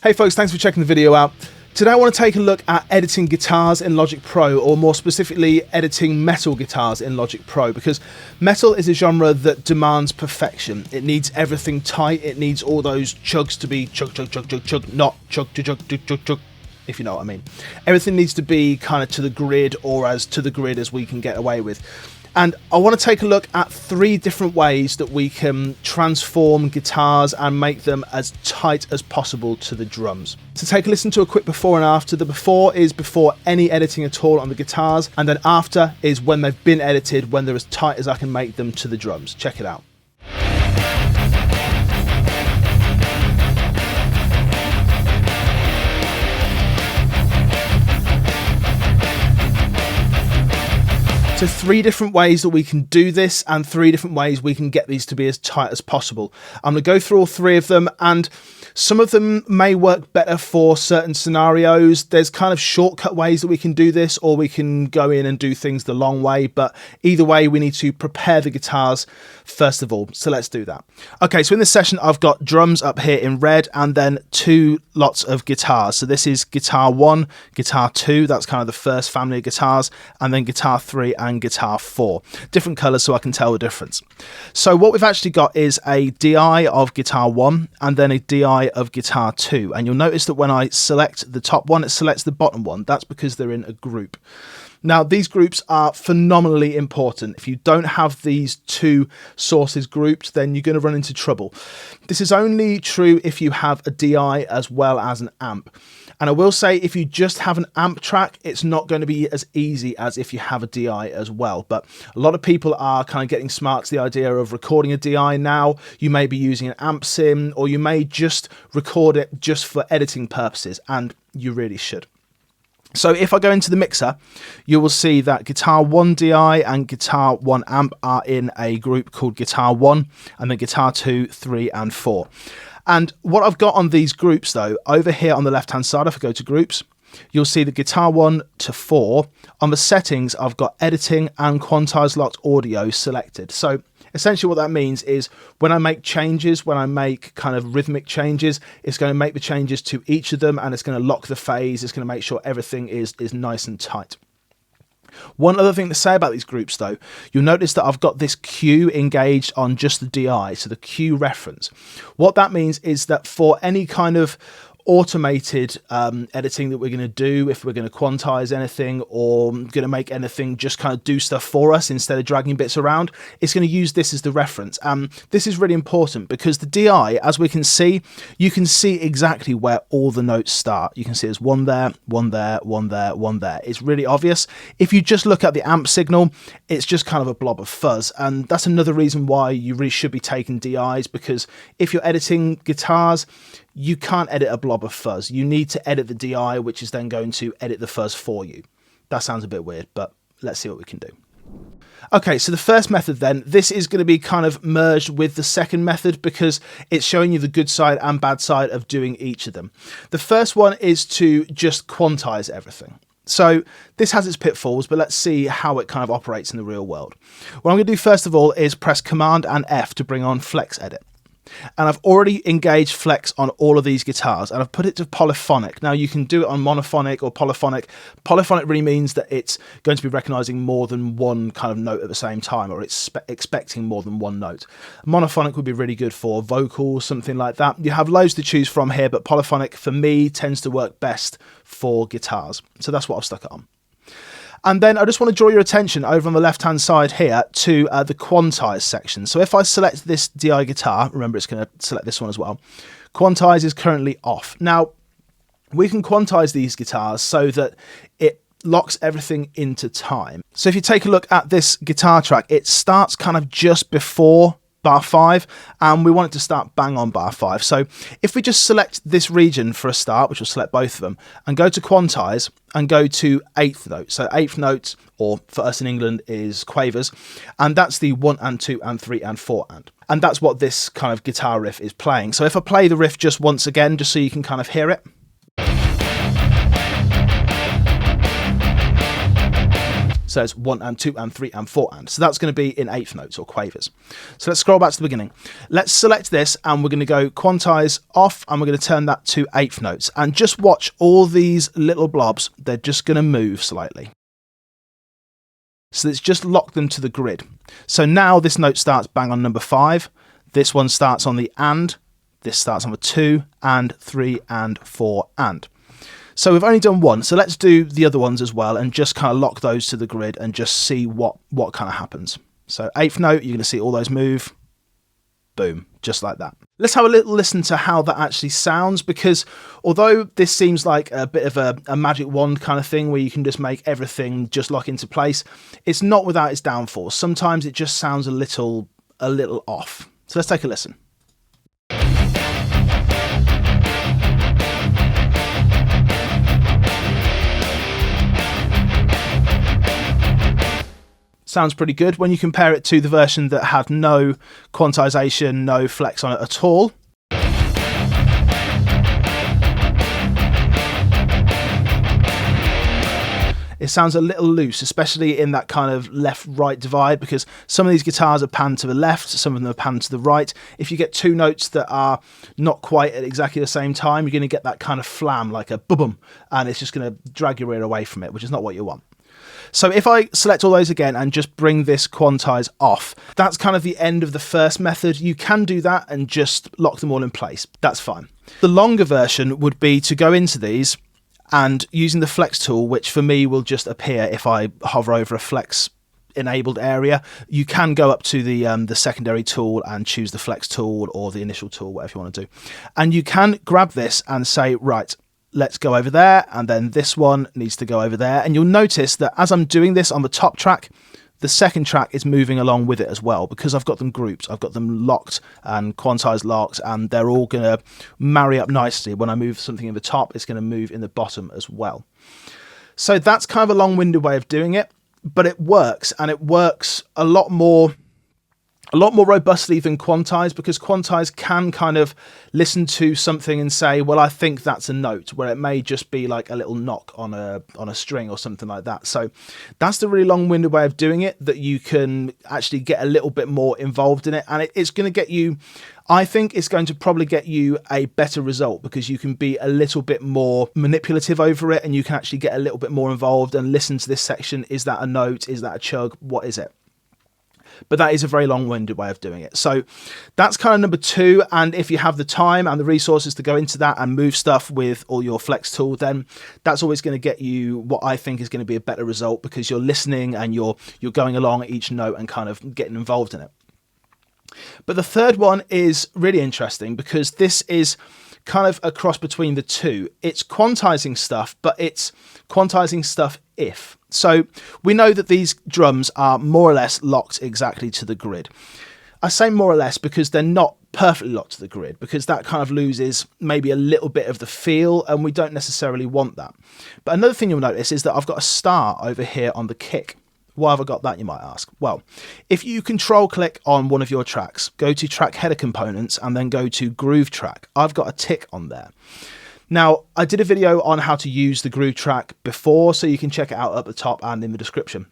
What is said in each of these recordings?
Hey folks, thanks for checking the video out. Today I want to take a look at editing guitars in Logic Pro, or more specifically editing metal guitars in Logic Pro, because metal is a genre that demands perfection. It needs everything tight, it needs all those chugs to be chug chug chug chug chug, not chug chug chug chug chug chug, if you know what I mean. Everything needs to be kind of to the grid, or as to the grid as we can get away with. And I want to take a look at 3 different ways that we can transform guitars and make them as tight as possible to the drums. So take a listen to a quick before and after. The before is before any editing at all on the guitars, and then after is when they've been edited, when they're as tight as I can make them to the drums. Check it out. So 3 different ways that we can do this, and 3 different ways we can get these to be as tight as possible. I'm going to go through all 3 of them, and some of them may work better for certain scenarios. There's kind of shortcut ways that we can do this, or we can go in and do things the long way, but either way we need to prepare the guitars first of all. So let's do that. Okay, so in this session I've got drums up here in red, and then 2 lots of guitars. So this is guitar 1, guitar 2, that's kind of the first family of guitars, and then guitar 3 and guitar 4. Different colours so I can tell the difference. So what we've actually got is a DI of guitar 1 and then a DI of guitar 2, and you'll notice that when I select the top one, it selects the bottom one. That's because they're in a group. Now, these groups are phenomenally important. If you don't have these 2 sources grouped, then you're going to run into trouble. This is only true if you have a DI as well as an amp. And I will say, if you just have an amp track, it's not going to be as easy as if you have a DI as well. But a lot of people are kind of getting smart to the idea of recording a DI now. You may be using an amp sim, or you may just record it just for editing purposes, and you really should. So if I go into the mixer, you will see that guitar 1 DI and guitar 1 amp are in a group called guitar 1, and then guitar 2, 3 and 4. And what I've got on these groups though, over here on the left hand side, if I go to groups, you'll see the guitar 1 to 4. On the settings, I've got editing and quantize locked audio selected. So essentially what that means is when I make changes, when I make kind of rhythmic changes, it's going to make the changes to each of them, and it's going to lock the phase. It's going to make sure everything is nice and tight. One other thing to say about these groups though, you'll notice that I've got this Q engaged on just the DI, so the Q reference. What that means is that for any kind of automated editing that we're going to do, if we're going to quantize anything or going to make anything just kind of do stuff for us instead of dragging bits around, it's going to use this as the reference. This is really important because the DI, as we can see, you can see exactly where all the notes start. You can see there's 1 there, 1 there, 1 there, 1 there. It's really obvious. If you just look at the amp signal, it's just kind of a blob of fuzz, and that's another reason why you really should be taking DIs, because if you're editing guitars, you can't edit a blob of fuzz. You need to edit the DI, which is then going to edit the fuzz for you. That sounds a bit weird, but let's see what we can do. Okay, so the first method then, this is going to be kind of merged with the second method because it's showing you the good side and bad side of doing each of them. The first one is to just quantize everything. So this has its pitfalls, but let's see how it kind of operates in the real world. What I'm going to do first of all is press Command and F to bring on Flex Edit. And I've already engaged flex on all of these guitars, and I've put it to polyphonic. Now you can do it on monophonic or polyphonic. Polyphonic really means that it's going to be recognizing more than one kind of note at the same time, or it's expecting more than one note. Monophonic would be really good for vocals, something like that. You have loads to choose from here, but polyphonic for me tends to work best for guitars. So that's what I've stuck it on. And then I just want to draw your attention over on the left-hand side here to the Quantize section. So if I select this DI guitar, remember it's going to select this one as well, Quantize is currently off. Now, we can quantize these guitars so that it locks everything into time. So if you take a look at this guitar track, it starts kind of just before bar 5, and we want it to start bang on bar 5. So if we just select this region for a start, which will select both of them, and go to Quantize and go to 8th note. So 8th note, or for us in England, is quavers, and that's the 1 and 2 and 3 and 4 and that's what this kind of guitar riff is playing. So if I play the riff just once again, just so you can kind of hear it. So it's 1 and 2 and 3 and 4 and. So that's going to be in eighth notes or quavers. So let's scroll back to the beginning. Let's select this and we're going to go quantize off and we're going to turn that to eighth notes. And just watch all these little blobs. They're just going to move slightly. So it's just locked them to the grid. So now this note starts bang on number 5. This one starts on the and. This starts on the 2 and 3 and 4 and. So we've only done one. So let's do the other ones as well and just kind of lock those to the grid and just see what kind of happens. So eighth note, you're going to see all those move. Boom, just like that. Let's have a little listen to how that actually sounds, because although this seems like a bit of a magic wand kind of thing where you can just make everything just lock into place, it's not without its downfalls. Sometimes it just sounds a little off. So let's take a listen. Sounds pretty good when you compare it to the version that had no quantization, no flex on it at all. It sounds a little loose, especially in that kind of left-right divide, because some of these guitars are panned to the left, some of them are panned to the right. If you get two notes that are not quite at exactly the same time, you're going to get that kind of flam, like a boom, and it's just going to drag your ear away from it, which is not what you want. So if I select all those again and just bring this quantize off, that's kind of the end of the first method. You can do that and just lock them all in place. That's fine. The longer version would be to go into these and using the flex tool, which for me will just appear if I hover over a flex enabled area. You can go up to the secondary tool and choose the flex tool or the initial tool, whatever you want to do. And you can grab this and say, right, let's go over there, and then this one needs to go over there. And you'll notice that as I'm doing this on the top track, the second track is moving along with it as well, because I've got them grouped, I've got them locked and quantized locked, and they're all going to marry up nicely. When I move something in the top, it's going to move in the bottom as well. So that's kind of a long-winded way of doing it, but it works, and it works a lot more robustly than Quantize, because Quantize can kind of listen to something and say, well, I think that's a note, where it may just be like a little knock on a string or something like that. So that's the really long-winded way of doing it, that you can actually get a little bit more involved in it, and it's going to get you, I think it's going to probably get you a better result, because you can be a little bit more manipulative over it, and you can actually get a little bit more involved and listen to this section. Is that a note? Is that a chug? What is it? But that is a very long-winded way of doing it. So that's kind of number 2. And if you have the time and the resources to go into that and move stuff with all your flex tool, then that's always going to get you what I think is going to be a better result, because you're listening and you're going along at each note and kind of getting involved in it. But the third one is really interesting, because this is kind of a cross between the two. It's quantizing stuff, but it's quantizing stuff if. So we know that these drums are more or less locked exactly to the grid. I say more or less because they're not perfectly locked to the grid, because that kind of loses maybe a little bit of the feel, and we don't necessarily want that. But another thing you'll notice is that I've got a star over here on the kick. Why have I got that, you might ask? Well, if you control click on one of your tracks, go to track header components and then go to groove track, I've got a tick on there. Now, I did a video on how to use the groove track before, so you can check it out at the top and in the description.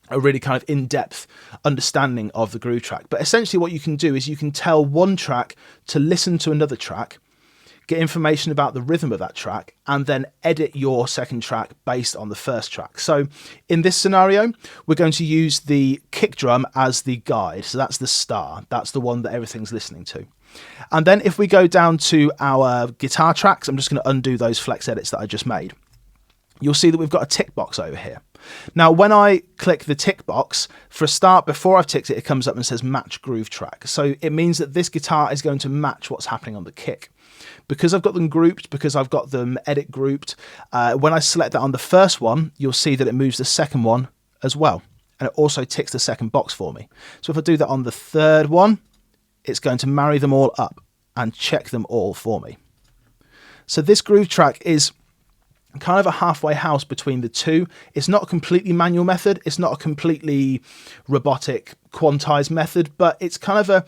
A really kind of in-depth understanding of the groove track. But essentially what you can do is you can tell one track to listen to another track, get information about the rhythm of that track, and then edit your second track based on the first track. So in this scenario, we're going to use the kick drum as the guide. So that's the star. That's the one that everything's listening to. And then if we go down to our guitar tracks, I'm just going to undo those flex edits that I just made. You'll see that we've got a tick box over here. Now, when I click the tick box, for a start, before I've ticked it, it comes up and says match groove track. So it means that this guitar is going to match what's happening on the kick. Because I've got them grouped, because I've got them edit grouped, when I select that on the first one, you'll see that it moves the second one as well. And it also ticks the second box for me. So if I do that on the third one, it's going to marry them all up and check them all for me. So this groove track is kind of a halfway house between the two. It's not a completely manual method. It's not a completely robotic quantized method, but it's kind of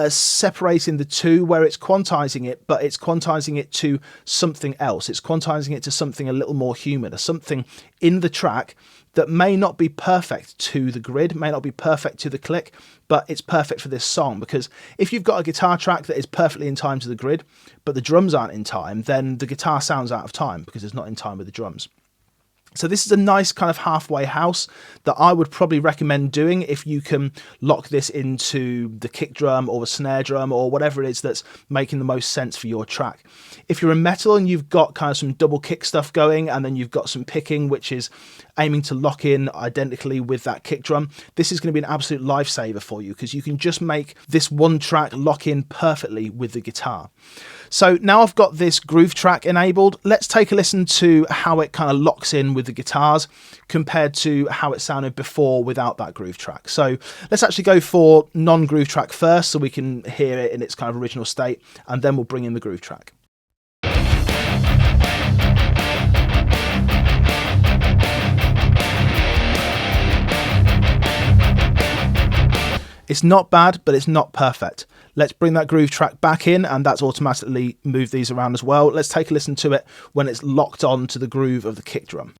separating the two, where it's quantizing it, but it's quantizing it to something else. It's quantizing it to something a little more human, or something in the track that may not be perfect to the grid, may not be perfect to the click, but it's perfect for this song. Because if you've got a guitar track that is perfectly in time to the grid, but the drums aren't in time, then the guitar sounds out of time because it's not in time with the drums. So this is a nice kind of halfway house that I would probably recommend doing if you can lock this into the kick drum or the snare drum or whatever it is that's making the most sense for your track. If you're in metal and you've got kind of some double kick stuff going, and then you've got some picking which is aiming to lock in identically with that kick drum, this is going to be an absolute lifesaver for you, because you can just make this one track lock in perfectly with the guitar. So now I've got this groove track enabled. Let's take a listen to how it kind of locks in with the guitars compared to how it sounded before without that groove track. So let's actually go for non-groove track first so we can hear it in its kind of original state, and then we'll bring in the groove track. It's not bad, but it's not perfect. Let's bring that groove track back in, and that's automatically moved these around as well. Let's take a listen to it when it's locked on to the groove of the kick drum.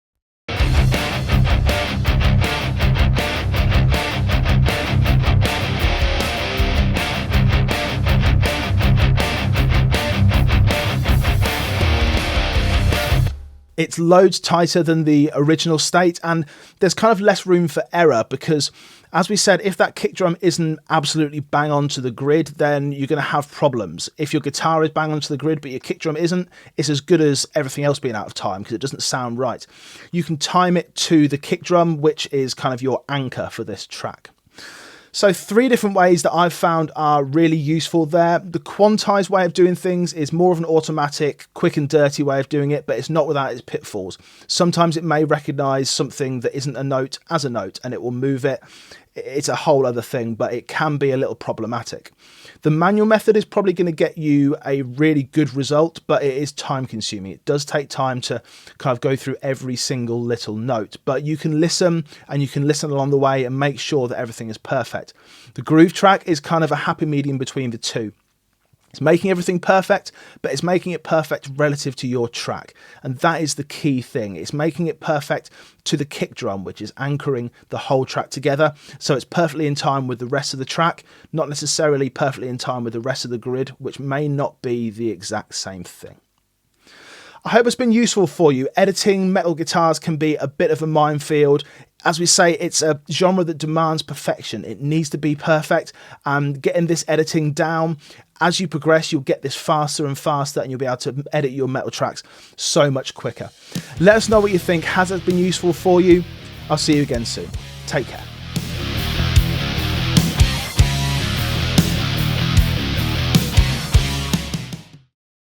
It's loads tighter than the original state, and there's kind of less room for error because, as we said, if that kick drum isn't absolutely bang on to the grid, then you're going to have problems. If your guitar is bang on to the grid but your kick drum isn't, it's as good as everything else being out of time because it doesn't sound right. You can time it to the kick drum, which is kind of your anchor for this track. So 3 different ways that I've found are really useful there. The Quantize way of doing things is more of an automatic, quick and dirty way of doing it, but it's not without its pitfalls. Sometimes it may recognize something that isn't a note as a note and it will move it. It's a whole other thing, but it can be a little problematic. The manual method is probably going to get you a really good result, but it is time consuming. It does take time to kind of go through every single little note, but you can listen, and you can listen along the way and make sure that everything is perfect. The groove track is kind of a happy medium between the two. It's making everything perfect, but it's making it perfect relative to your track. And that is the key thing. It's making it perfect to the kick drum, which is anchoring the whole track together. So it's perfectly in time with the rest of the track, not necessarily perfectly in time with the rest of the grid, which may not be the exact same thing. I hope it's been useful for you. Editing metal guitars can be a bit of a minefield. As we say, it's a genre that demands perfection. It needs to be perfect, and getting this editing down, as you progress, you'll get this faster and faster, and you'll be able to edit your metal tracks so much quicker. Let us know what you think. Has it been useful for you? I'll see you again soon. Take care.